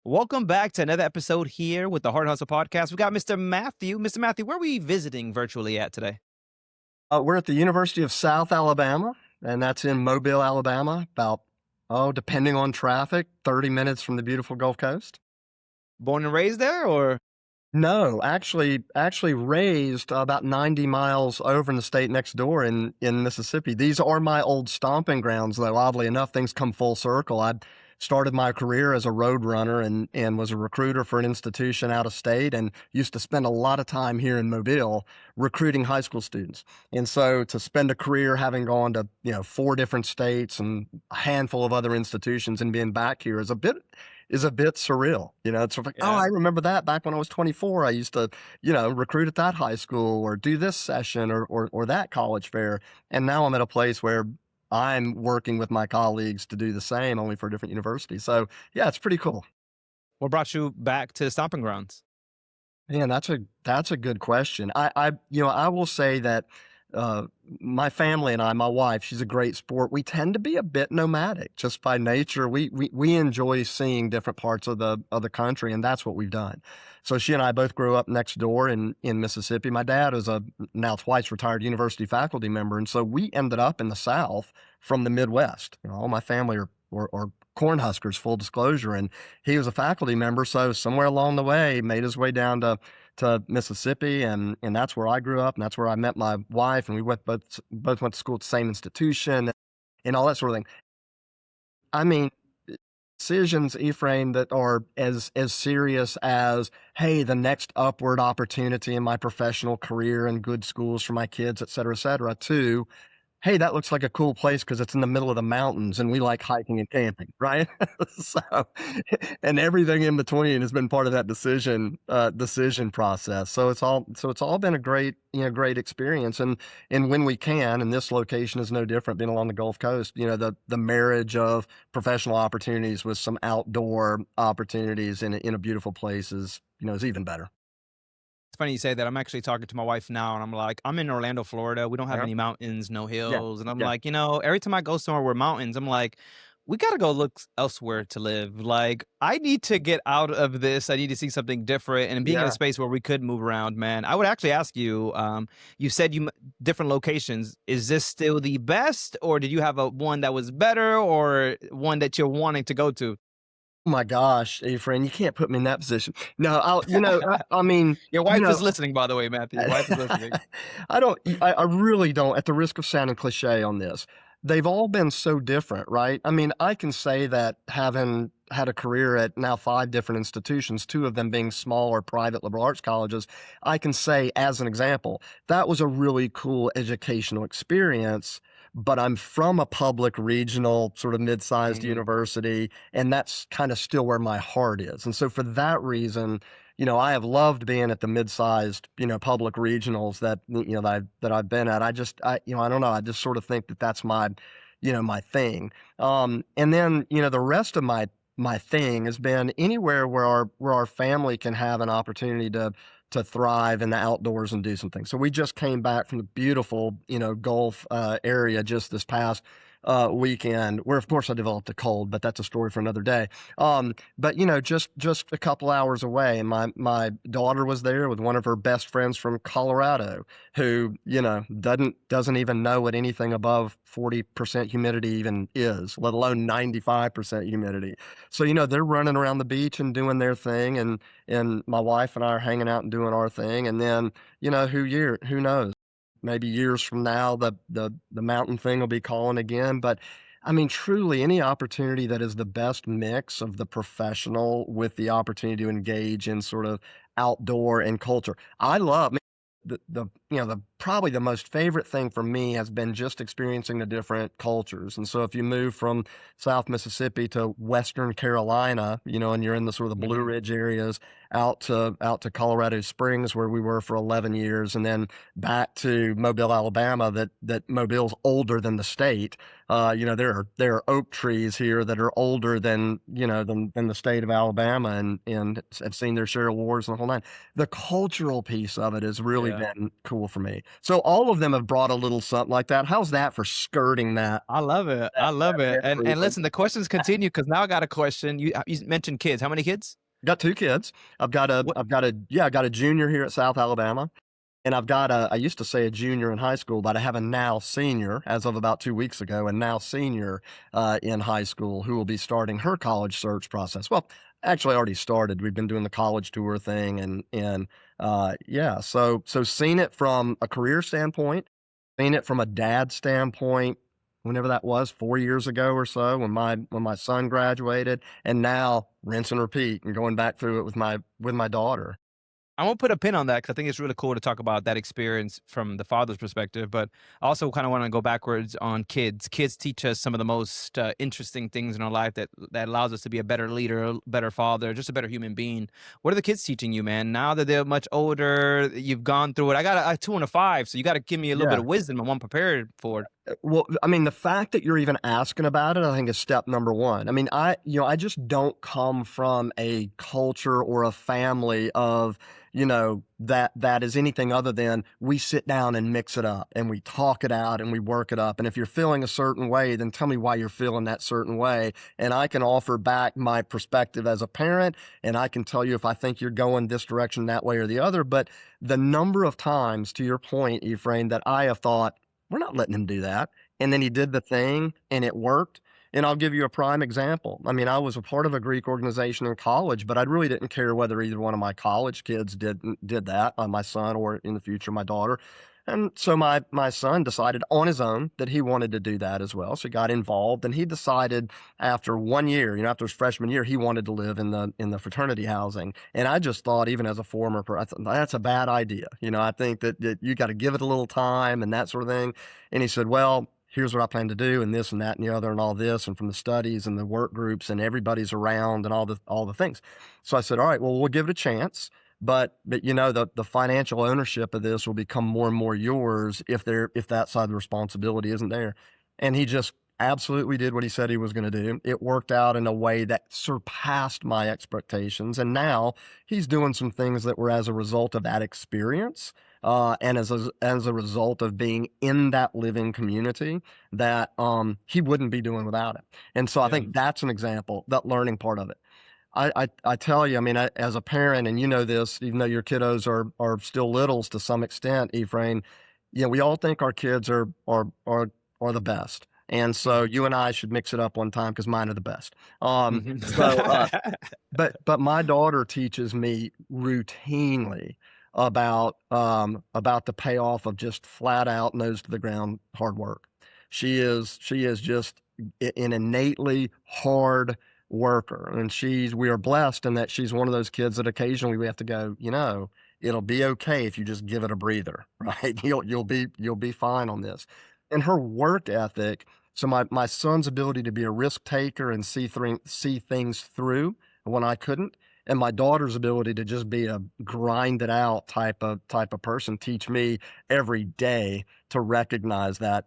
Welcome back to another episode here with the Hard Hustle Podcast. We got Mr. Matthew. Mr. Matthew, where are we visiting virtually at today? We're at the University of South Alabama, and that's in Mobile, Alabama, about, depending on traffic, 30 minutes from the beautiful Gulf Coast. Born and raised there, or? No, actually raised about 90 miles over in the state next door in Mississippi. These are my old stomping grounds, though. Oddly enough, things come full circle. I started my career as a road runner and was a recruiter for an institution out of state and used to spend a lot of time here in Mobile recruiting high school students. And so to spend a career having gone to, 4 different states and a handful of other institutions and being back here is a bit surreal. It's sort of like, oh, Yeah. I remember that back when I was 24. I used to, recruit at that high school or do this session or that college fair. And now I'm at a place where I'm working with my colleagues to do the same, only for a different university. So yeah, it's pretty cool. What brought you back to the stomping grounds? Man, that's a good question. I will say that uh, my family and I, my wife, she's a great sport. We tend to be a bit nomadic just by nature. We enjoy seeing different parts of the country, and that's what we've done. So she and I both grew up next door in Mississippi. My dad is a now twice retired university faculty member, and so we ended up in the South from the Midwest. All my family are Cornhuskers, full disclosure, and he was a faculty member. So somewhere along the way, made his way down to Mississippi, and that's where I grew up, and that's where I met my wife, and we both went to school at the same institution, and all that sort of thing. I mean, decisions, Ephraim, that are as serious as, hey, the next upward opportunity in my professional career and good schools for my kids, et cetera, to, hey, that looks like a cool place because it's in the middle of the mountains and we like hiking and camping, right? So, and everything in between has been part of that decision process. So it's all been a great experience. And when we can, and this location is no different, being along the Gulf Coast, the marriage of professional opportunities with some outdoor opportunities in a beautiful place is even better. It's funny you say that. I'm actually talking to my wife now, and I'm like, I'm in Orlando, Florida. We don't have Yeah. any mountains, no Yeah. hills. And I'm Yeah. like, every time I go somewhere where mountains, I'm like, we got to go look elsewhere to live. Like, I need to get out of this. I need to see something different. And being in a Yeah. space where we could move around, man, I would actually ask you, you said different locations. Is this still the best, or did you have a one that was better, or one that you're wanting to go to? Oh my gosh, Efrain, you can't put me in that position. No, I mean, Your wife is listening, by the way, Matthew. Your wife is listening. I really don't, at the risk of sounding cliche on this, they've all been so different, right? I mean, I can say that having had a career at now 5 different institutions, 2 of them being smaller private liberal arts colleges, I can say, as an example, that was a really cool educational experience. But I'm from a public regional sort of mid-sized Mhm. university, and that's kind of still where my heart is. And so for that reason, I have loved being at the mid-sized, public regionals that I've been at. I don't know. I just sort of think that that's my thing. And then, the rest of my thing has been anywhere where our family can have an opportunity to thrive in the outdoors and do some things. So we just came back from the beautiful, Gulf area just this past weekend, where of course I developed a cold, but that's a story for another day. But just a couple hours away, and my daughter was there with one of her best friends from Colorado, who doesn't even know what anything above 40% humidity even is, let alone 95% humidity. So they're running around the beach and doing their thing, and my wife and I are hanging out and doing our thing, and then who knows, maybe years from now, the mountain thing will be calling again. But I mean, truly, any opportunity that is the best mix of the professional with the opportunity to engage in sort of outdoor and culture. I love the probably the most favorite thing for me has been just experiencing the different cultures. And so if you move from South Mississippi to Western Carolina, and you're in the sort of the Blue Mhm. Ridge areas, out to Colorado Springs, where we were for 11 years, and then back to Mobile, Alabama. That Mobile's older than the state. There are oak trees here that are older than the state of Alabama, and have seen their share of wars and the whole nine. The cultural piece of it has really Yeah. been cool. school for me. So all of them have brought a little something like that. How's that for skirting that I love it. I love it. And boundary? listen, the questions continue because now I got a question. You mentioned kids. How many kids? Got 2 kids. What? I got a junior here at South Alabama, and I used to say a junior in high school, but I have a now senior as of about 2 weeks ago, and now senior, in high school who will be starting her college search process. Well, actually already started. We've been doing the college tour thing yeah, so seen it from a career standpoint, seen it from a dad standpoint, whenever that was, 4 years ago or so when my son graduated, and now rinse and repeat and going back through it with my daughter. I won't put a pin on that because I think it's really cool to talk about that experience from the father's perspective. But I also kind of want to go backwards on kids. Kids teach us some of the most interesting things in our life that allows us to be a better leader, a better father, just a better human being. What are the kids teaching you, man? Now that they're much older, you've gone through it. I got a 2 and a 5, so you got to give me a little bit Yeah. of wisdom. I want prepared for it. Well, I mean, the fact that you're even asking about it, I think is step number one. I mean, I just don't come from a culture or a family of, that is anything other than we sit down and mix it up and we talk it out and we work it up. And if you're feeling a certain way, then tell me why you're feeling that certain way. And I can offer back my perspective as a parent, and I can tell you if I think you're going this direction, that way, or the other. But the number of times, to your point, Ephraim, that I have thought, we're not letting him do that. And then he did the thing and it worked. And I'll give you a prime example. I mean, I was a part of a Greek organization in college, but I really didn't care whether either one of my college kids did that, my son or in the future my daughter. And so my son decided on his own that he wanted to do that as well. So he got involved, and he decided after 1 year, after his freshman year, he wanted to live in the fraternity housing. And I just thought, even as a former, I thought that's a bad idea. I think that you got to give it a little time and that sort of thing. And he said, well, here's what I plan to do, and this and that and the other and all this, and from the studies and the work groups and everybody's around and all the things. So I said, all right, well, we'll give it a chance. But the financial ownership of this will become more and more yours if that side of the responsibility isn't there. And he just absolutely did what he said he was going to do. It worked out in a way that surpassed my expectations. And now he's doing some things that were as a result of that experience, and as a result of being in that living community that he wouldn't be doing without it. And so I Yeah. think that's an example, that learning part of it. I tell you, I mean, as a parent, and you know this, even though your kiddos are still littles to some extent, Ephraim, we all think our kids are the best. And so you and I should mix it up one time because mine are the best. Mhm. So, but my daughter teaches me routinely about the payoff of just flat out nose to the ground hard work. She is just an innately hard worker, and we are blessed in that she's one of those kids that occasionally we have to go, it'll be okay if you just give it a breather, right? You'll be fine on this. And her work ethic, so my son's ability to be a risk taker and see things through when I couldn't, and my daughter's ability to just be a grind it out type of person, teach me every day to recognize that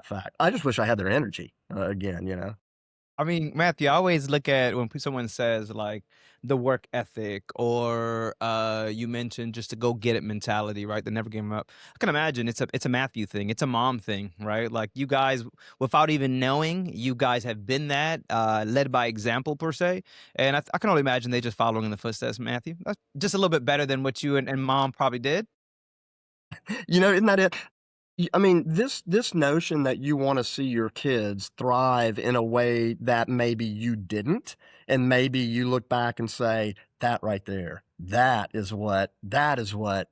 fact. I just wish I had their energy again. I mean, Matthew, I always look at when someone says like the work ethic or you mentioned just to go get it mentality, right? The never give up. I can imagine it's a Matthew thing. It's a mom thing, right? Like you guys, without even knowing, you guys have been that led by example per se. And I can only imagine they just following in the footsteps, Matthew. That's just a little bit better than what you and mom probably did. Isn't that it? I mean, this notion that you wanna see your kids thrive in a way that maybe you didn't, and maybe you look back and say, "That right there, that is what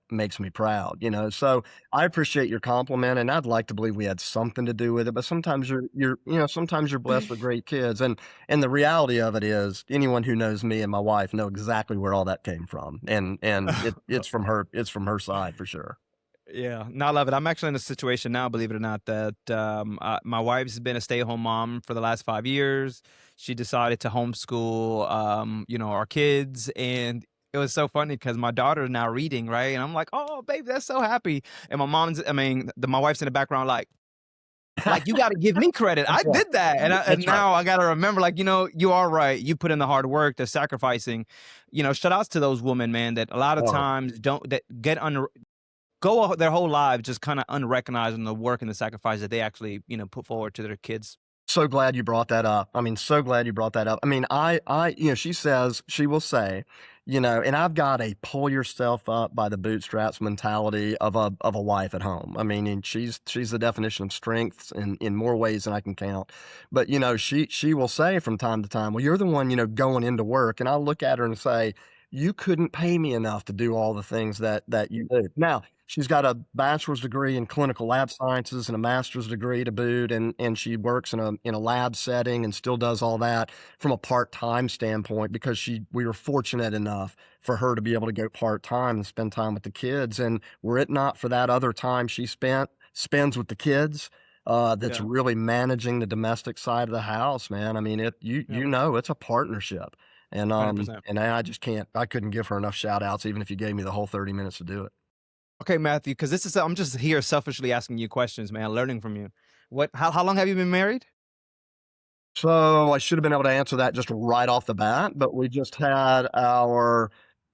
makes me proud." So, I appreciate your compliment, and I'd like to believe we had something to do with it, but sometimes sometimes you're blessed with great kids, and the reality of it is, anyone who knows me and my wife know exactly where all that came from, and it's from her side for sure. Yeah, no, I love it. I'm actually in a situation now, believe it or not, that my wife's been a stay-at-home mom for the last 5 years. She decided to homeschool, our kids, and it was so funny because my daughter's now reading, right? And I'm like, "Oh, baby, that's so happy." And my wife's in the background, like you got to give me credit. I That's right. did that, and That's right. now I got to remember, like you are right. You put in the hard work, the sacrificing. Shout outs to those women, man, that a lot of Oh. times don't that get under their whole lives just kind of unrecognizing the work and the sacrifice that they actually, put forward to their kids. So glad you brought that up. I mean, so glad you brought that up. I mean, she will say, and I've got a pull yourself up by the bootstraps mentality of a wife at home. I mean, and she's the definition of strength in more ways than I can count. But she will say from time to time, well, you're the one, going into work, and I'll look at her and say, you couldn't pay me enough to do all the things that you do. Now, she's got a bachelor's degree in clinical lab sciences and a master's degree to boot, and she works in a lab setting and still does all that from a part-time standpoint because we were fortunate enough for her to be able to go part-time and spend time with the kids. And were it not for that other time she spends with the kids, that's Yeah. really managing the domestic side of the house, man. I mean, Yep. it's a partnership. And 100%. I couldn't give her enough shout outs even if you gave me the whole 30 minutes to do it. Okay, Matthew, because I'm just here selfishly asking you questions, man, learning from you. How long have you been married? So I should have been able to answer that just right off the bat, but we just had our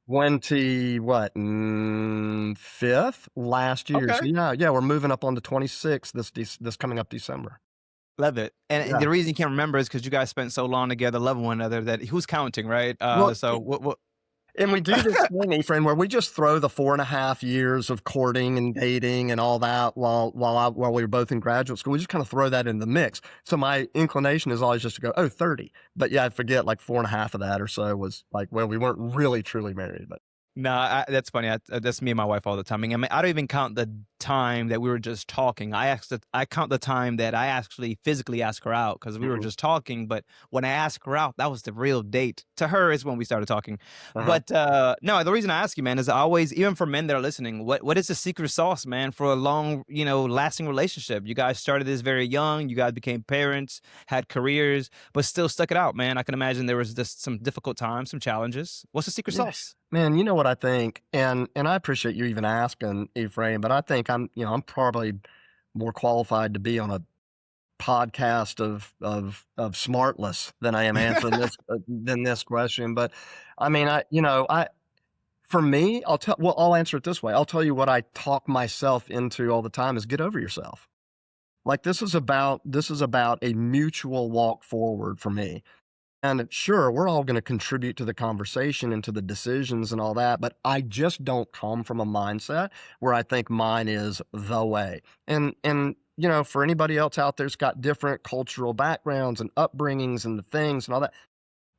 5th last year. So Okay. yeah, we're moving up on the 26th this coming up December. Love it. And Yeah. the reason you can't remember is because you guys spent so long together, loving one another that who's counting, right? Well, So what and we do this thing, friend, where we just throw the 4.5 years of courting and dating and all that while we were both in graduate school. We just kind of throw that in the mix. So my inclination is always just to go, oh, 30. But yeah, I forget like 4.5 of that or so was like, well, we weren't really truly married, but No, that's funny. That's me and my wife all the time. I mean, I don't even count the time that we were just talking. I count the time that I actually physically asked her out because we were mhm. just talking. But when I asked her out, that was the real date. To her is when we started talking. Uh-huh. But no, the reason I ask you, man, is I always, even for men that are listening, what is the secret sauce, man, for a long, lasting relationship? You guys started this very young. You guys became parents, had careers, but still stuck it out, man. I can imagine there was just some difficult times, some challenges. What's the secret Yeah. sauce? Man, you know what I think, and I appreciate you even asking, Ephraim, but I think I'm probably more qualified to be on a podcast of smartless than I am answering this question. But I mean, for me, I'll answer it this way. I'll tell you what I talk myself into all the time is get over yourself. Like this is about a mutual walk forward for me. And sure, we're all going to contribute to the conversation and to the decisions and all that, but I just don't come from a mindset where I think mine is the way. And for anybody else out there's got different cultural backgrounds and upbringings and the things and all that.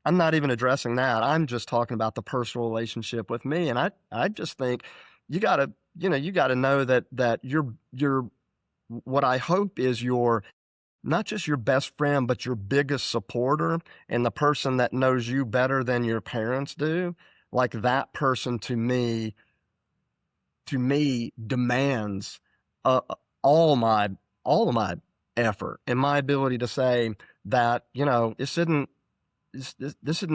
I'm not even addressing that. I'm just talking about the personal relationship with me. And I just think you gotta know that you're what I hope is your not just your best friend, but your biggest supporter and the person that knows you better than your parents do, like that person to me demands all my all of my effort and my ability to say that this isn't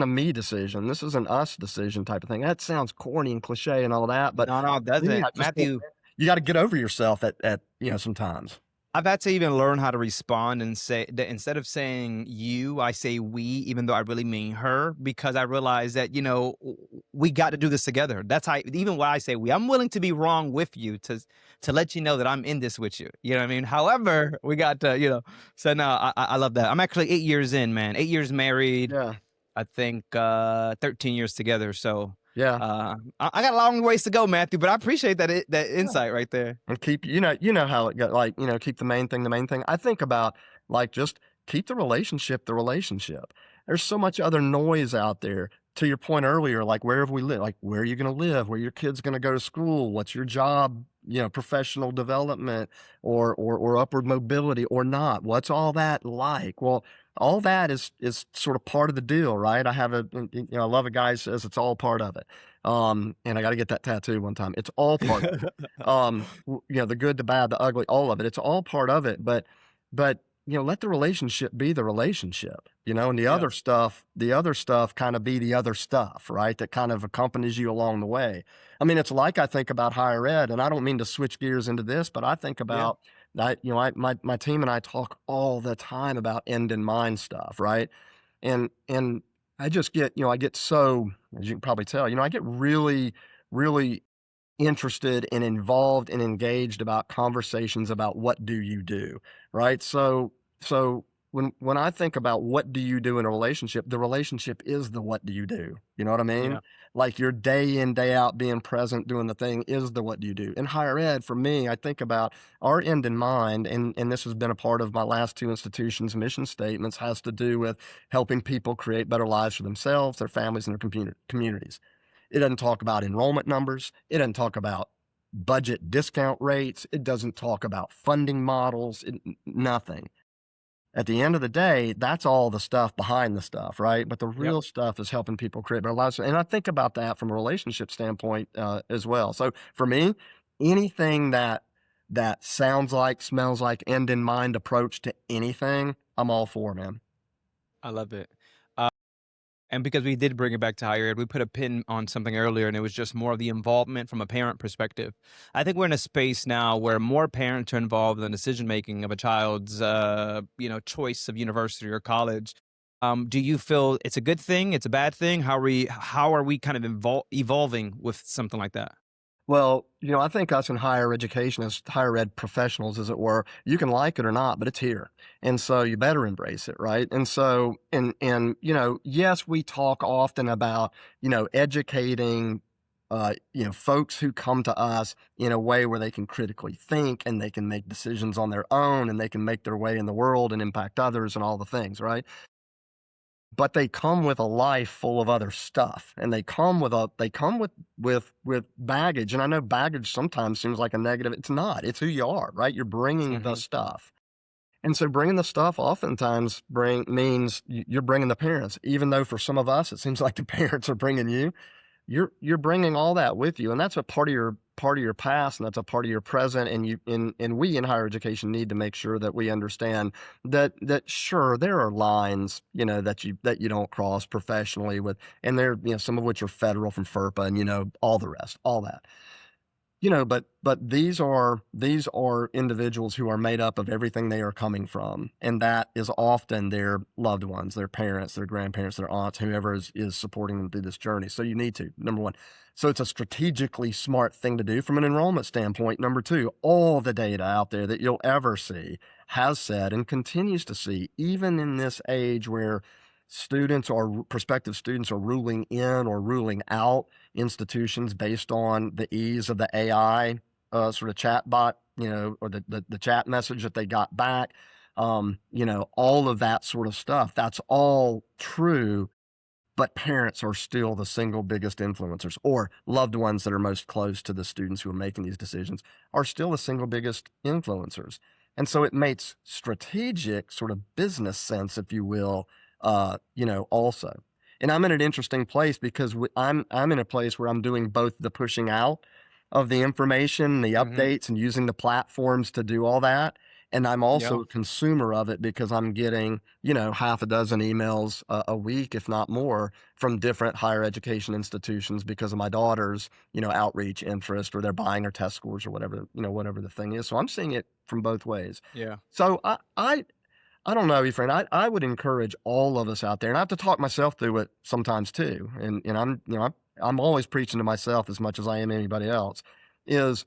a me decision. This is an us decision type of thing. That sounds corny and cliche and all that, but No, it for me, doesn't. I just think Matthew, you got to get over yourself at sometimes. I've had to even learn how to respond and say that instead of saying you, I say we, even though I really mean her, because I realize that, we got to do this together. That's how, even when I say we, I'm willing to be wrong with you to let you know that I'm in this with you. You know what I mean? However, we got to, so no, I love that. I'm actually 8 years in, man, 8 years married. Yeah, I think 13 years together. So yeah. I got a long ways to go, Matthew, but I appreciate that insight right there. And keep how it got like, keep the main thing the main thing. I think about like just keep the relationship the relationship. There's so much other noise out there. To your point earlier, like where have we live? Like where are you gonna live? Where your kid's gonna go to school? What's your job, professional development or upward mobility or not? What's all that like? Well, all that is sort of part of the deal, right? I love a guy who says it's all part of it. And I got to get that tattoo one time. It's all part of it. The good, the bad, the ugly, all of it. It's all part of it. But let the relationship be the relationship. And Yeah. the other stuff kind of be the other stuff, right? That kind of accompanies you along the way. I mean, it's like I think about higher ed, and I don't mean to switch gears into this, but I think Yeah. about my team and I talk all the time about end in mind stuff, right? And I just get, I get so, as you can probably tell, I get really, really interested and involved and engaged about conversations about what do you do, right? So when I think about what do you do in a relationship, the relationship is the what do you do. You know what I mean? Yeah. Like your day in, day out being present, doing the thing is the what do you do. In higher ed, for me, I think about our end in mind, and this has been a part of my last two institutions' mission statements, has to do with helping people create better lives for themselves, their families, and their communities. It doesn't talk about enrollment numbers. It doesn't talk about budget discount rates. It doesn't talk about funding models. Nothing. At the end of the day, that's all the stuff behind the stuff, right? But the Yep. real stuff is helping people create better lives. And I think about that from a relationship standpoint as well. So for me, anything that sounds like, smells like, end in mind approach to anything, I'm all for, man. I love it. And because we did bring it back to higher ed, we put a pin on something earlier, and it was just more of the involvement from a parent perspective. I think we're in a space now where more parents are involved in the decision making of a child's, choice of university or college. Do you feel it's a good thing? It's a bad thing? How are we kind of evolving with something like that? Well, I think us in higher education, as higher ed professionals, as it were, you can like it or not, but it's here. And so you better embrace it, right? And so, yes, we talk often about, educating, folks who come to us in a way where they can critically think and they can make decisions on their own and they can make their way in the world and impact others and all the things, right? But they come with a life full of other stuff, and they come with baggage, and I know baggage sometimes seems like a negative. It's not. It's who you are, right? You're bringing the Hmm. stuff. And so bringing the stuff oftentimes means you're bringing the parents, even though for some of us, it seems like the parents are bringing you. You're bringing all that with you, and that's a part of your past, and that's a part of your present, and we in higher education need to make sure that we understand that sure, there are lines, that you don't cross professionally with, and there, some of which are federal from FERPA and, all the rest, all that. But these are individuals who are made up of everything they are coming from, and that is often their loved ones, their parents, their grandparents, their aunts, whoever is supporting them through this journey. So you need to, number one. So it's a strategically smart thing to do from an enrollment standpoint. Number two, all the data out there that you'll ever see has said and continues to see, even in this age where students or prospective students are ruling in or ruling out institutions based on the ease of the AI sort of chat bot, or the chat message that they got back, all of that sort of stuff. That's all true, but parents are still the single biggest influencers, or loved ones that are most close to the students who are making these decisions are still the single biggest influencers. And so it makes strategic sort of business sense, if you will, also. And I'm in an interesting place because I'm in a place where I'm doing both the pushing out of the information, the Hmm. updates, and using the platforms to do all that. And I'm also Yeah. a consumer of it because I'm getting, half a dozen emails a week, if not more, from different higher education institutions because of my daughter's, outreach interest, or they're buying her test scores or whatever the thing is. So I'm seeing it from both ways. Yeah. So I don't know, Efrain. I would encourage all of us out there, and I have to talk myself through it sometimes too. And I'm always preaching to myself as much as I am anybody else. Is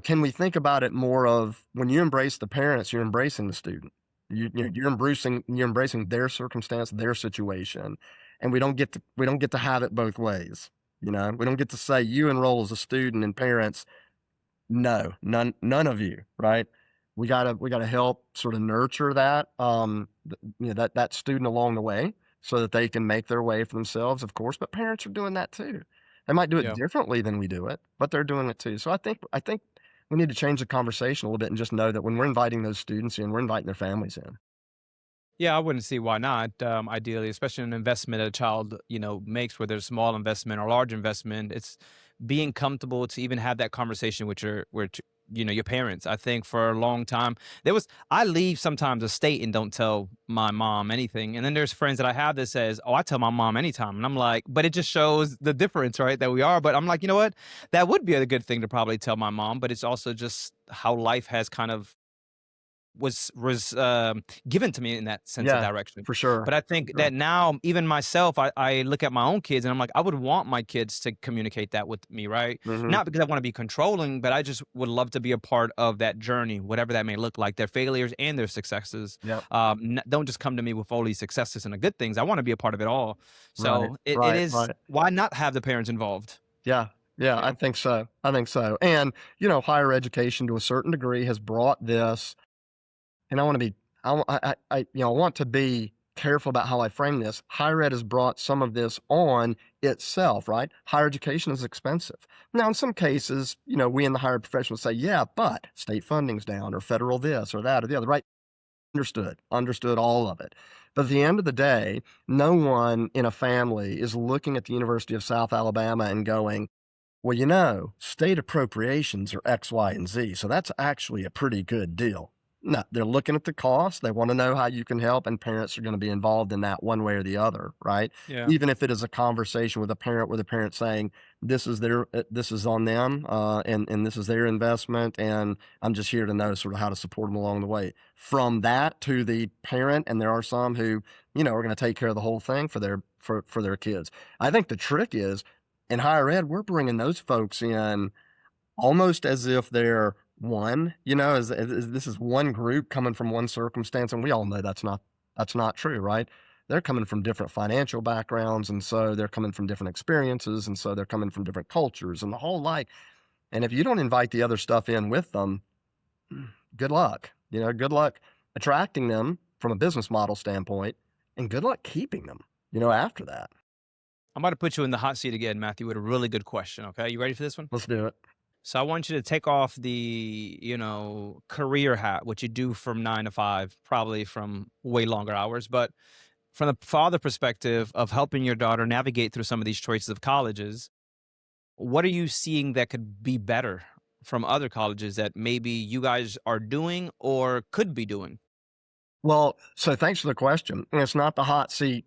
can we think about it more of when you embrace the parents, you're embracing the student. You're embracing their circumstance, their situation, and we don't get to have it both ways. We don't get to say you enroll as a student and parents no, none of you, right? We gotta help sort of nurture that, that student along the way so that they can make their way for themselves, of course, but parents are doing that too. They might do it Yeah. differently than we do it, but they're doing it too. So I think we need to change the conversation a little bit and just know that when we're inviting those students in, we're inviting their families in. Yeah, I wouldn't see why not. Ideally, especially an investment that a child, makes, whether it's a small investment or large investment, it's being comfortable to even have that conversation with your parents. I think for a long time I leave sometimes a state and don't tell my mom anything, and then there's friends that I have that says, "Oh, I tell my mom anytime," and I'm like, but it just shows the difference, right? That we are. But I'm like, you know what? That would be a good thing to probably tell my mom, but it's also just how life has kind of given to me in that sense of Yeah, direction. for sure. But I For think sure. that now, even myself, I look at my own kids and I'm like, I would want my kids to communicate that with me, right? Mhm. Not because I want to be controlling, but I just would love to be a part of that journey, whatever that may look like, their failures and their successes. Yep. Don't just come to me with all these successes and the good things. I want to be a part of it all. Right. So it Right. is, Right. why not have the parents involved? Yeah. Yeah, You I know? think so. I think so. And, higher education to a certain degree has brought this, and I wanna be I want to be careful about how I frame this. Higher ed has brought some of this on itself, right? Higher education is expensive. Now, in some cases, we in the higher profession will say, "Yeah, but state funding's down or federal this or that or the other," right? Understood all of it. But at the end of the day, no one in a family is looking at the University of South Alabama and going, well, state appropriations are X, Y, and Z, so that's actually a pretty good deal. No, they're looking at the cost. They want to know how you can help, and parents are going to be involved in that one way or the other, right? Yeah. Even if it is a conversation with a parent, where the parent saying, this is on them, and this is their investment, and I'm just here to know sort of how to support them along the way. From that to the parent, and there are some who, are going to take care of the whole thing for their kids. I think the trick is in higher ed, we're bringing those folks in almost as if they're one, as this is one group coming from one circumstance, and we all know that's not true, right? They're coming from different financial backgrounds, and so they're coming from different experiences, and so they're coming from different cultures and the whole like. And if you don't invite the other stuff in with them, good luck. Good luck attracting them from a business model standpoint, and good luck keeping them, after that. I'm about to put you in the hot seat again, Matthew, with a really good question. Okay. You ready for this one? Let's do it. So I want you to take off the, career hat, what you do from 9 to 5, probably from way longer hours. But from the father perspective of helping your daughter navigate through some of these choices of colleges, what are you seeing that could be better from other colleges that maybe you guys are doing or could be doing? Well, so thanks for the question. And it's not the hot seat,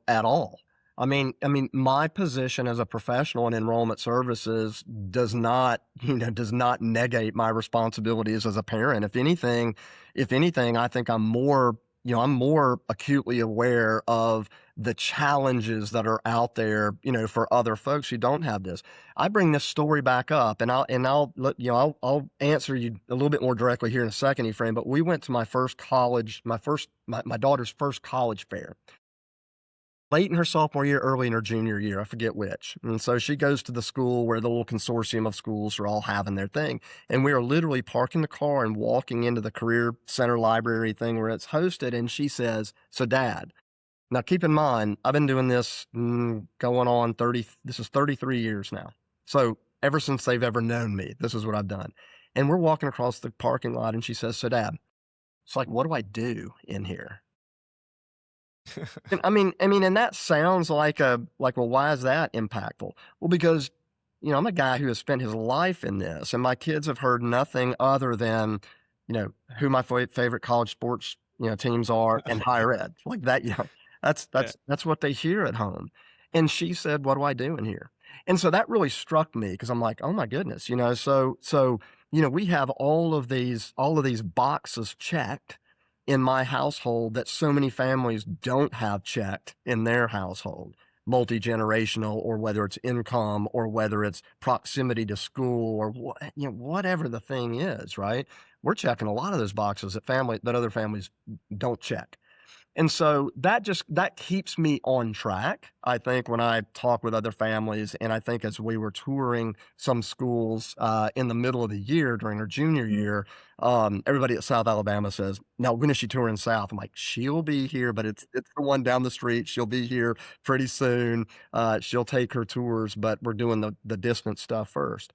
at all. I mean, my position as a professional in enrollment services does not negate my responsibilities as a parent. If anything, I think I'm more acutely aware of the challenges that are out there, for other folks who don't have this. I bring this story back up, and I'll answer you a little bit more directly here in a second, Ephraim. But we went to my first college, my daughter's first college fair, late in her sophomore year, early in her junior year, I forget which. And so she goes to the school where the little consortium of schools are all having their thing, and we are literally parking the car and walking into the career center library thing where it's hosted. And she says, "So, Dad." Now, keep in mind, I've been doing this going on this is 33 years now. So ever since they've ever known me, this is what I've done. And we're walking across the parking lot, and she says, "So, Dad," it's like, "what do I do in here?" And I mean, and that sounds well, why is that impactful? Well, because, I'm a guy who has spent his life in this, and my kids have heard nothing other than, who my favorite college sports, teams are, and higher ed. Like that, that's Yeah. that's that's what they hear at home. And she said, "What do I do in here?" And so that really struck me because I'm like, "Oh my goodness," we have all of these boxes checked in my household that so many families don't have checked in their household, multi-generational, or whether it's income, or whether it's proximity to school, or whatever the thing is, right? We're checking a lot of those boxes that other families don't check. And so that keeps me on track, I think, when I talk with other families. And I think as we were touring some schools in the middle of the year during her junior year, everybody at South Alabama says, "Now, when is she touring South?" I'm like, "She'll be here, but it's the one down the street. She'll be here pretty soon. She'll take her tours, but we're doing the distance stuff first."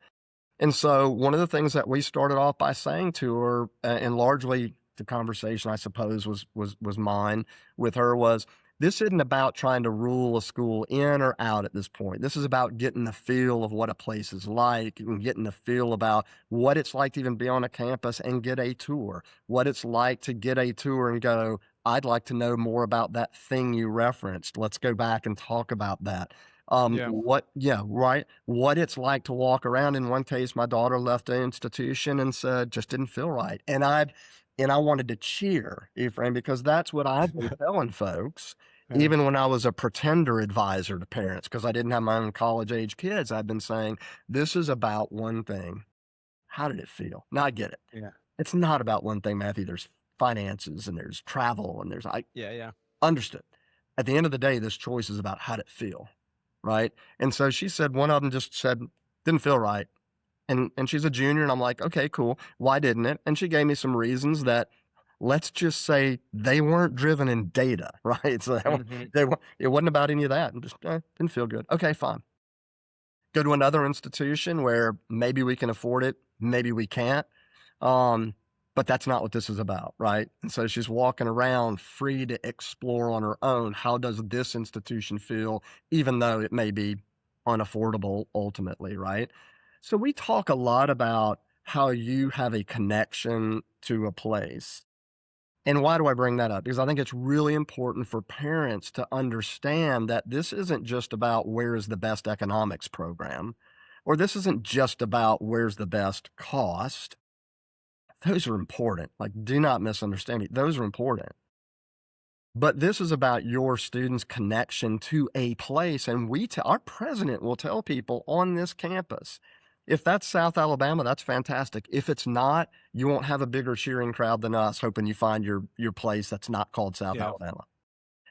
And so one of the things that we started off by saying to her, and largely the conversation, I suppose, was mine with her, was, this isn't about trying to rule a school in or out at this point. This is about getting the feel of what a place is like, and getting the feel about what it's like to even be on a campus and get a tour, what it's like to get a tour and go, "I'd like to know more about that thing you referenced. Let's go back and talk about that." Yeah. Yeah, right. What it's like to walk around. In one case, my daughter left the institution and said, just didn't feel right. And and I wanted to cheer, Ephraim, because that's what I've been telling folks, Yeah. even when I was a pretender advisor to parents, because I didn't have my own college age kids. I've been saying, this is about one thing. How did it feel? Now I get it. Yeah. It's not about one thing, Matthew. There's finances and there's travel and I Yeah. Yeah. understood. At the end of the day, this choice is about how did it feel, right? And so she said, one of them just said, didn't feel right. And she's a junior, and I'm like, okay, cool. Why didn't it? And she gave me some reasons that, let's just say, they weren't driven in data, right? So Hmm. it wasn't about any of that. And just didn't feel good. Okay, fine. Go to another institution where maybe we can afford it, maybe we can't. Um, but that's not what this is about, right? And so she's walking around free to explore on her own. How does this institution feel, even though it may be unaffordable ultimately, right? So we talk a lot about how you have a connection to a place. And why do I bring that up? Because I think it's really important for parents to understand that this isn't just about where's the best economics program, or this isn't just about where's the best cost. Those are important. Like, do not misunderstand me. Those are important. But this is about your students' connection to a place. And our president will tell people on this campus, if that's South Alabama, that's fantastic. If it's not, you won't have a bigger cheering crowd than us hoping you find your place that's not called South Yeah. Alabama.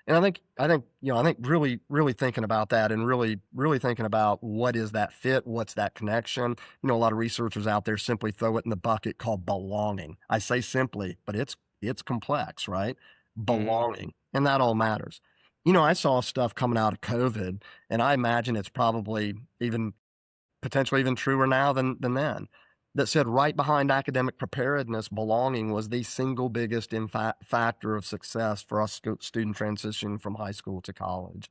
And I think really, really thinking about that and really, really thinking about what is that fit? What's that connection? A lot of researchers out there simply throw it in the bucket called belonging. I say simply, but it's complex, right? Hmm. Belonging. And that all matters. I saw stuff coming out of COVID, and I imagine it's probably even potentially even truer now than then, that said right behind academic preparedness, belonging was the single biggest factor of success for us student transition from high school to college.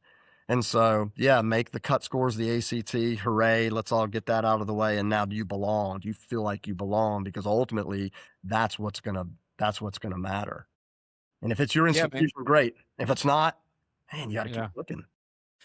And so, yeah, make the cut scores, the ACT, hooray, let's all get that out of the way. And now do you belong? Do you feel like you belong? Because ultimately that's what's gonna matter. And if it's your Yeah, man. institution, great. If it's not, man, you gotta keep Yeah. looking.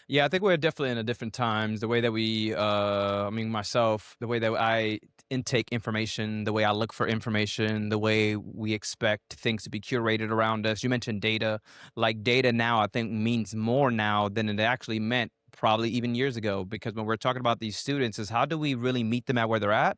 Yeah, I think we're definitely in a different times. The way that we, I mean, myself, the way that I intake information, the way I look for information, the way we expect things to be curated around us. You mentioned data. Like data now, I think means more now than it actually meant probably even years ago. Because when we're talking about these students, is how do we really meet them at where they're at?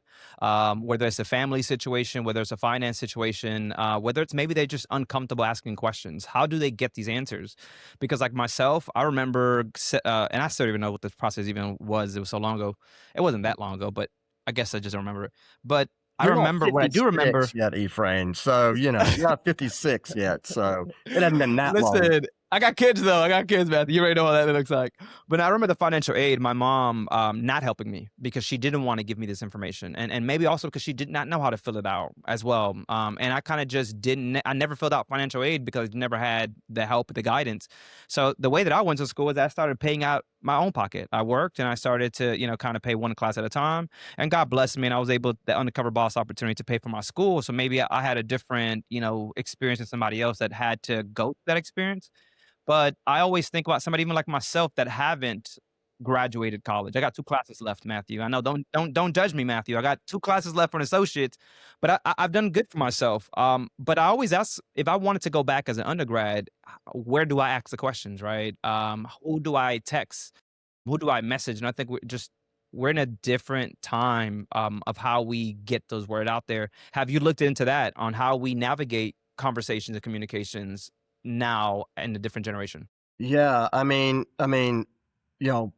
Whether it's a family situation, whether it's a finance situation, whether it's maybe they're just uncomfortable asking questions. How do they get these answers? Because like myself, I remember, and I still don't even know what this process even was. It was so long ago. It wasn't that long ago, but I guess I just don't remember it. But I You're not remember what I do 56 remember. yet, Ephraim, so, you're not 56 yet, so it hasn't been that long. Listen, I got kids though. I got kids, man. You already know what that looks like. But I remember the financial aid, my mom not helping me because she didn't want to give me this information, and maybe also because she did not know how to fill it out as well. And I kind of just didn't. I never filled out financial aid because I never had the help, the guidance. So the way that I went to school is I started paying out my own pocket. I worked and I started to kind of pay one class at a time. And God blessed me, and I was able the undercover boss opportunity to pay for my school. So maybe I had a different experience than somebody else that had to go through that experience. But I always think about somebody even like myself that haven't graduated college. I got 2 classes left, Matthew. I know, don't judge me, Matthew. I got 2 classes left for an associate, but I've done good for myself. But I always ask if I wanted to go back as an undergrad, where do I ask the questions, right? Who do I text? Who do I message? And I think we're in a different time, of how we get those word out there. Have you looked into that on how we navigate conversations and communications now in a different generation? Yeah, you know,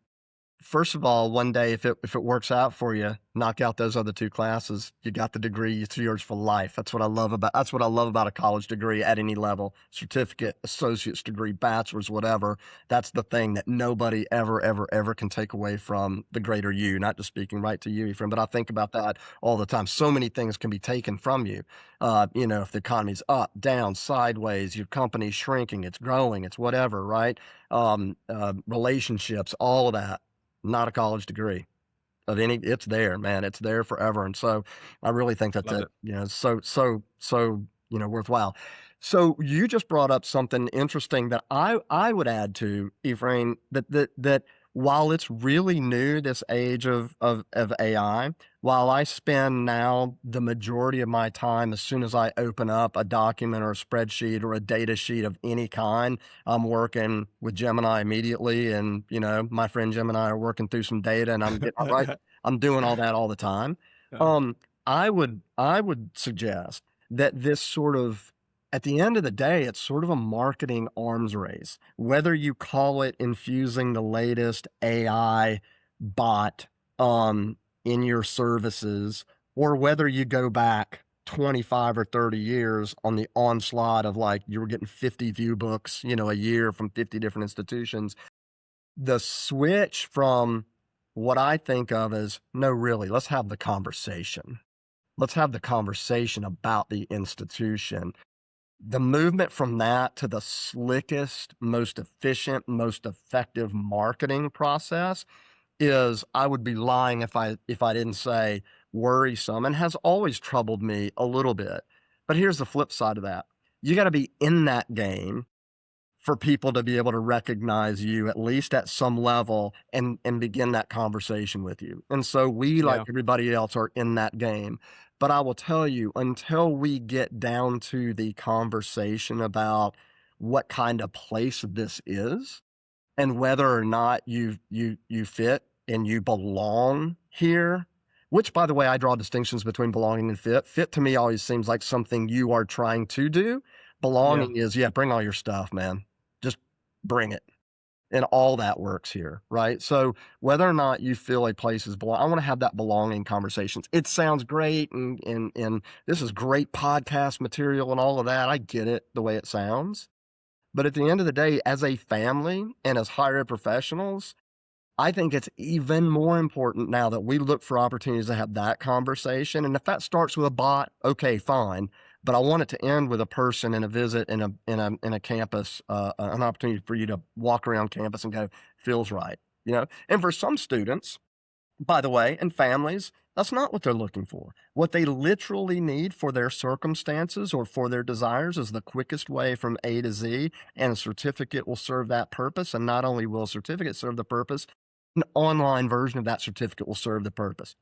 first of all, one day, if it works out for you, knock out those other 2 classes. You got the degree, it's yours for life. That's what I love about a college degree at any level, certificate, associate's degree, bachelor's, whatever. That's the thing that nobody ever, ever, ever can take away from the greater you, not just speaking right to you, Ephraim, but I think about that all the time. So many things can be taken from you. If the economy's up, down, sideways, your company's shrinking, it's growing, it's whatever, right? Relationships, all of that. Not a college degree of any, it's there, man. It's there forever. And so I really think that Love it. worthwhile. So you just brought up something interesting that I would add to, Ephraim, that while it's really new, this age of AI, while I spend now the majority of my time as soon as I open up a document or a spreadsheet or a data sheet of any kind, I'm working with Gemini immediately, and, my friend Gemini are working through some data, and I'm doing all that all the time. Yeah. Um, I would suggest that this sort of at the end of the day, it's sort of a marketing arms race. Whether you call it infusing the latest AI bot in your services, or whether you go back 25 or 30 years on the onslaught of like you were getting 50 view books, a year from 50 different institutions, the switch from what I think of as no, really, let's have the conversation. Let's have the conversation about the institution. The movement from that to the slickest, most efficient, most effective marketing process is, I would be lying if I didn't say, worrisome, and has always troubled me a little bit. But here's the flip side of that. You gotta be in that game for people to be able to recognize you at least at some level and begin that conversation with you. And so we, like Yeah. everybody else, are in that game. But I will tell you, until we get down to the conversation about what kind of place this is and whether or not you fit and you belong here, which, by the way, I draw distinctions between belonging and fit. Fit to me always seems like something you are trying to do. Yeah. Belonging is, yeah, bring all your stuff, man. Just bring it. And all that works here, right? So whether or not you feel a place is belong, I want to have that belonging conversations. It sounds great, and this is great podcast material and all of that. I get it the way it sounds. But at the end of the day, as a family and as higher ed professionals, I think it's even more important now that we look for opportunities to have that conversation. And if that starts with a bot, okay, fine. But I want it to end with a person and a visit in a campus, an opportunity for you to walk around campus and go, feels right. And for some students, by the way, and families, that's not what they're looking for. What they literally need for their circumstances or for their desires is the quickest way from A to Z, and a certificate will serve that purpose. And not only will a certificate serve the purpose, an online version of that certificate will serve the purpose.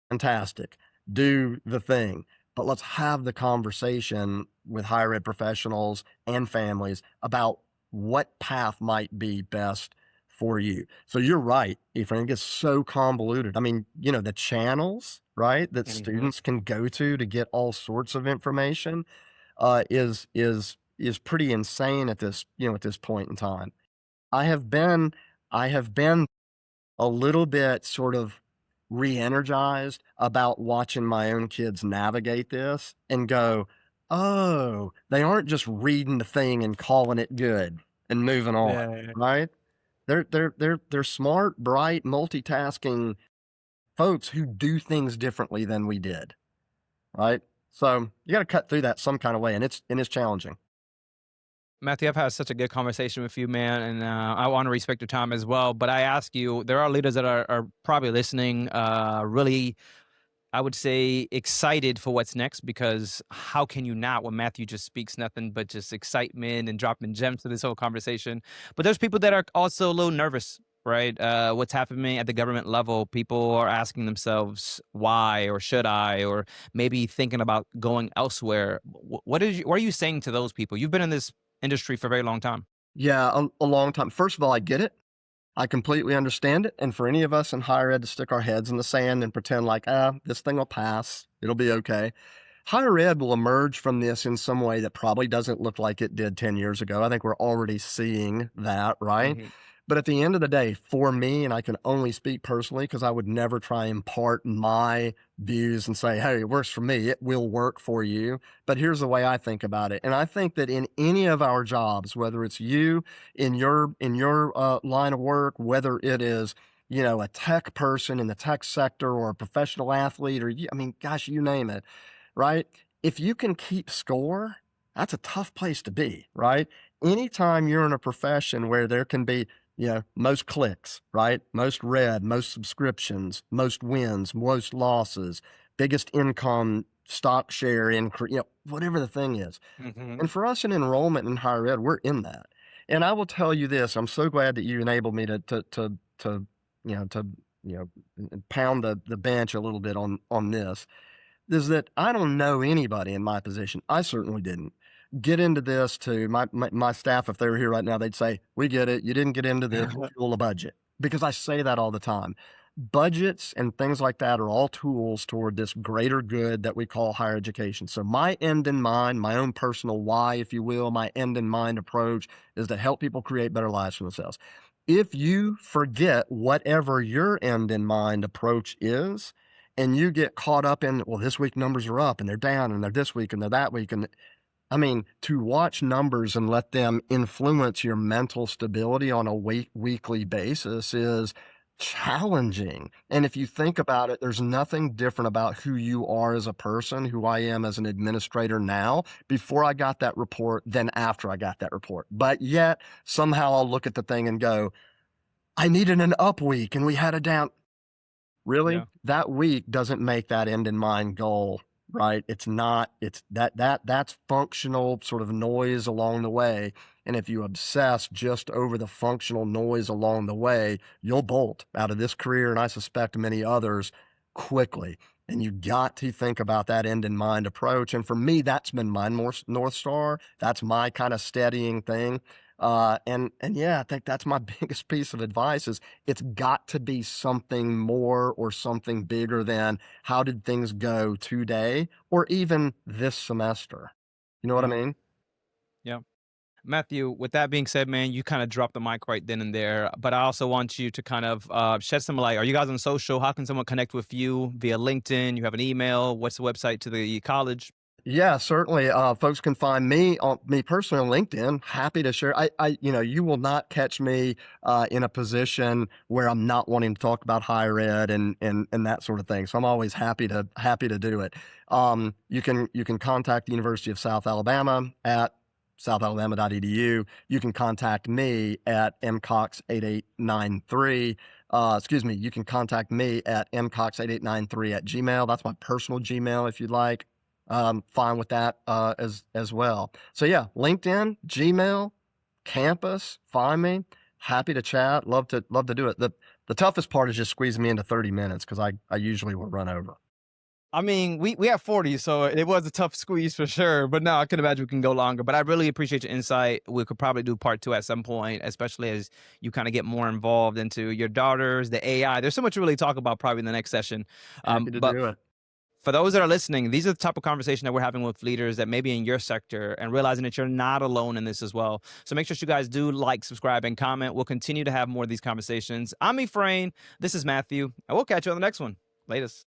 Fantastic. Do the thing. But let's have the conversation with higher ed professionals and families about what path might be best for you. So you're right, Ephraim, it gets so convoluted. I mean, the channels, right, that Mhm. students can go to get all sorts of information, is pretty insane at this point in time. I have been I have been a little bit sort of re-energized about watching my own kids navigate this and go, "Oh, they aren't just reading the thing and calling it good and moving on," Yeah. right? They're smart, bright, multitasking folks who do things differently than we did, right? So, you gotta cut through that some kind of way, and it's challenging. Matthew, I've had such a good conversation with you, man, and I want to respect your time as well. But I ask you, there are leaders that are probably listening, really, I would say, excited for what's next, because how can you not when Matthew just speaks nothing but just excitement and dropping gems to this whole conversation? But there's people that are also a little nervous, right? What's happening at the government level? People are asking themselves, why or should I, or maybe thinking about going elsewhere. What are you saying to those people? You've been in this industry for a very long time. Yeah, a long time. First of all, I get it. I completely understand it, and for any of us in higher ed to stick our heads in the sand and pretend like, this thing will pass, it'll be okay. Higher ed will emerge from this in some way that probably doesn't look like it did 10 years ago. I think we're already seeing that, right? Mhm. But at the end of the day, for me, and I can only speak personally because I would never try and impart my views and say, hey, it works for me, it will work for you. But here's the way I think about it. And I think that in any of our jobs, whether it's you in your line of work, whether it is a tech person in the tech sector or a professional athlete, or I mean, gosh, you name it, right? If you can keep score, that's a tough place to be, right? Anytime you're in a profession where there can be, most clicks, right? Most read, most subscriptions, most wins, most losses, biggest income, stock share increase, whatever the thing is. Mhm. And for us in enrollment in higher ed, we're in that. And I will tell you this, I'm so glad that you enabled me to, you know, to, you know, pound the bench a little bit on this, is that I don't know anybody in my position, I certainly didn't, get into this to my staff, if they were here right now, they'd say, "We get it, you didn't get into this to fuel a budget," because I say that all the time. Budgets and things like that are all tools toward this greater good that we call higher education. So my end in mind, my own personal why, if you will, my end in mind approach is to help people create better lives for themselves. If you forget whatever your end in mind approach is, and you get caught up in, well, this week numbers are up and they're down and they're this week and they're that week. And I mean, to watch numbers and let them influence your mental stability on a weekly basis is challenging. And if you think about it, there's nothing different about who you are as a person, who I am as an administrator now, before I got that report than after I got that report. But yet, somehow I'll look at the thing and go, I needed an up week and we had a down. Really? Yeah. That week doesn't make that end in mind goal, right? It's not, it's that's functional sort of noise along the way. And if you obsess just over the functional noise along the way, you'll bolt out of this career, and I suspect many others, quickly. And you got to think about that end in mind approach. And for me, that's been my North Star. That's my kind of steadying thing. And yeah, I think that's my biggest piece of advice is it's got to be something more or something bigger than how did things go today or even this semester. You know what I Yeah. mean? Yeah. Matthew, with that being said, man, you kind of dropped the mic right then and there. But I also want you to kind of shed some light. Are you guys on social? How can someone connect with you via LinkedIn? You have an email? What's the website to the college? Yeah, certainly. Folks can find me personally on LinkedIn. Happy to share. You will not catch me in a position where I'm not wanting to talk about higher ed and that sort of thing. So I'm always happy to do it. You can contact the University of South Alabama at southalabama.edu. You can contact me at mcox8893. Excuse me. You can contact me at mcox8893 at Gmail. That's my personal Gmail if you'd like. Fine with that as well. So yeah, LinkedIn, Gmail, campus, find me. Happy to chat. Love to do it. The toughest part is just squeezing me into 30 minutes because I usually will run over. I mean, we have 40, so it was a tough squeeze for sure. But no, I can imagine we can go longer. But I really appreciate your insight. We could probably do part two at some point, especially as you kind of get more involved into your daughters, the AI. There's so much to really talk about probably in the next session. Happy to But do it. for those that are listening, these are the type of conversation that we're having with leaders that may be in your sector and realizing that you're not alone in this as well. So make sure you guys do like, subscribe, and comment. We'll continue to have more of these conversations. I'm Reframe. This is Matthew, and we'll catch you on the next one. Latest.